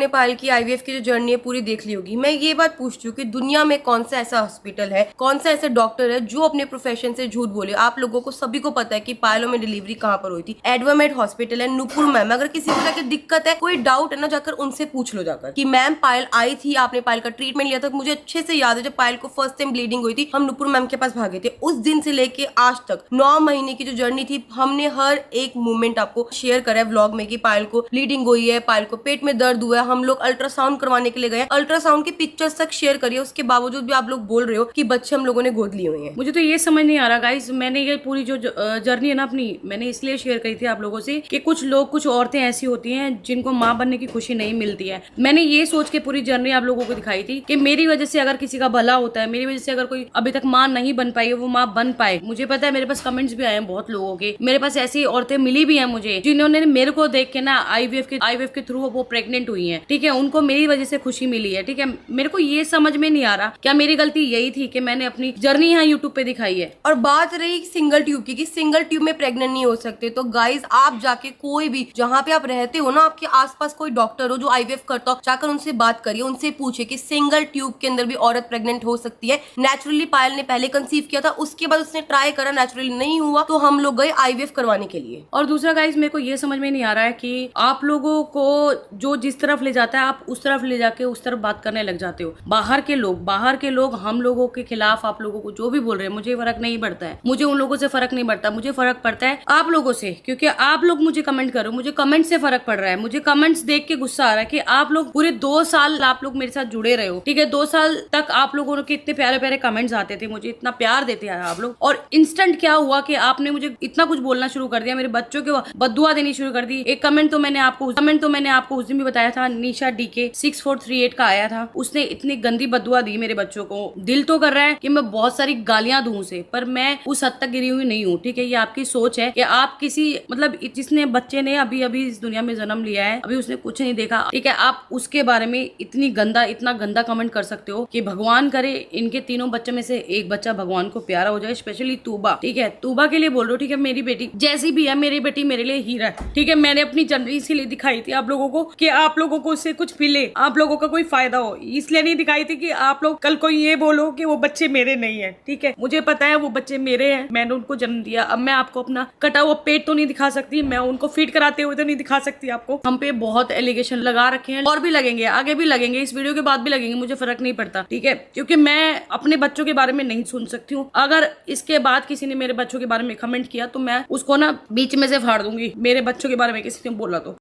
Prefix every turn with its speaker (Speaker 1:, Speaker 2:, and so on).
Speaker 1: ने पायल की आईवीएफ की जो जर्नी है पूरी देख ली होगी। मैं ये बात पूछती हूँ कि दुनिया में कौन सा ऐसा हॉस्पिटल है, कौन सा ऐसा डॉक्टर है जो अपने प्रोफेशन से झूठ बोले। आप लोगों को सभी को पता है कि पायलों में डिलीवरी कहाँ पर हुई थी। एडवामेड हॉस्पिटल है, नुपुर मैम। अगर किसी को जाकर दिक्कत है, कोई डाउट है ना, जाकर उनसे पूछ लो जाकर कि मैम पायल आई थी, आपने पायल का ट्रीटमेंट लिया था। मुझे अच्छे से याद है जब पायल को फर्स्ट टाइम ब्लीडिंग हुई थी, हम नुपुर मैम के पास भागे थे। उस दिन से लेके आज तक 9 महीने की जो जर्नी थी, हमने हर एक मूवमेंट आपको शेयर करा है व्लॉग में कि पायल को ब्लीडिंग हुई है, पायल को पेट में दर्द हुआ है, हम लोग अल्ट्रासाउंड करवाने के लिए गए, अल्ट्रासाउंड की पिक्चर्स तक शेयर करिए। उसके बावजूद भी आप लोग बोल रहे हो कि बच्चे हम लोगों ने गोद लिए हुए हैं।
Speaker 2: मुझे तो ये समझ नहीं आ रहा गाइस, मैंने ये पूरी जो जर्नी है ना अपनी, मैंने इसलिए शेयर करी थी आप लोगों से कि कुछ लोग, कुछ औरतें ऐसी होती हैं जिनको माँ बनने की खुशी नहीं मिलती है। मैंने ये सोच के पूरी जर्नी आप लोगों को दिखाई थी कि मेरी वजह से अगर किसी का भला होता है, मेरी वजह से अगर कोई अभी तक माँ नहीं बन पाई है, वो माँ बन पाए। मुझे पता है, मेरे पास कमेंट्स भी आए हैं बहुत लोगों के, मेरे पास ऐसी औरतें मिली भी हैं मुझे जिन्होंने मेरे को देख के ना आईवीएफ के थ्रू वो प्रेग्नेंट हुई है। ठीक है, उनको मेरी वजह से खुशी मिली है। ठीक है, मेरे को ये समझ में नहीं आ रहा क्या मेरी गलती यही थी कि मैंने अपनी जर्नी यहाँ यूट्यूब पे दिखाई है।
Speaker 1: और बात रही सिंगल ट्यूब की कि सिंगल ट्यूब में प्रेग्नेंट नहीं हो सकते, तो गाइज आप जाके कोई भी जहाँ पे आप रहते हो ना, आपके आसपास कोई डॉक्टर हो जो आईवीएफ करता हो, जाकर उनसे बात करिए, उनसे पूछे कि सिंगल ट्यूब के अंदर भी औरत प्रेग्नेंट हो सकती है। नेचुरली पायल ने पहले कंसीव किया था, उसके बाद उसने ट्राई करा, नेचुरली नहीं हुआ तो हम लोग गए आईवीएफ करवाने के लिए।
Speaker 2: और दूसरा गाइज, मेरे को ये समझ में नहीं आ रहा है कि आप लोगों को जो जिस तरफ ले जाता है, आप उस तरफ ले जाके उस तरफ बात करने लग जाते हो। बाहर के लोग हम लोगों के खिलाफ आप लोगों को जो भी बोल रहे हैं, मुझे फर्क नहीं पड़ता है। मुझे उन लोगों से फर्क नहीं पड़ता, मुझे फर्क पड़ता है आप लोगों से, क्योंकि आप लोग मुझे कमेंट करो, मुझे कमेंट से फर्क पड़ रहा है। मुझे कमेंट्स देख के गुस्सा आ रहा है कि आप लोग पूरे 2 साल आप लोग मेरे साथ जुड़े रहे हो। ठीक है, 2 साल तक आप लोगों के इतने प्यारे प्यारे कमेंट्स आते थे, मुझे इतना प्यार देते हैं आप लोग, और इंस्टेंट क्या हुआ कि आपने मुझे इतना कुछ बोलना शुरू कर दिया, मेरे बच्चों के बद्दुआ देनी शुरू कर दी। एक कमेंट तो मैंने आपको उस दिन भी बताया था, निशा डीके 6438 का आया था, उसने इतनी गंदी बद्दुआ दी मेरे बच्चों को। दिल तो कर रहा है कि मैं बहुत सारी गालियां दूं उसे, पर मैं उस हद तक गिरी हुई नहीं हूँ। ठीक है, ये आपकी सोच है कि आप किसी मतलब जिसने बच्चे ने अभी अभी इस दुनिया में जन्म लिया है, अभी उसने कुछ नहीं देखा, ठीक है, आप उसके बारे में इतना गंदा कमेंट कर सकते हो कि भगवान करे इनके तीनों बच्चों में से एक बच्चा भगवान को प्यारा हो जाए, स्पेशली तूबा। ठीक है, तूबा के लिए बोल रहा हूँ। ठीक है, मेरी बेटी जैसी भी है, मेरी बेटी मेरे लिए हीरा है। ठीक है, मैंने अपनी जर्नी इसीलिए दिखाई थी आप लोगों को कि आप लोगों को उससे कुछ मिले, आप लोगों का कोई फायदा हो, इसलिए नहीं दिखाई थी कि आप लोग कल को ये बोलो कि वो बच्चे मेरे नहीं है। ठीक है, मुझे पता है वो बच्चे मेरे हैं, मैंने उनको जन्म दिया। अब मैं आपको अपना कटा हुआ पेट तो नहीं दिखा सकती, मैं उनको फीड कराते हुए तो नहीं दिखा सकती आपको। हम पे बहुत एलिगेशन लगा रखे हैं और भी लगेंगे, आगे भी लगेंगे, इस वीडियो के बाद भी लगेंगे, मुझे फर्क नहीं पड़ता। ठीक है, क्योंकि मैं अपने बच्चों के बारे में नहीं सुन सकती हूँ। अगर इसके बाद किसी ने मेरे बच्चों के बारे में कमेंट किया तो मैं उसको ना बीच में से फाड़ दूंगी, मेरे बच्चों के बारे में किसी ने बोला तो।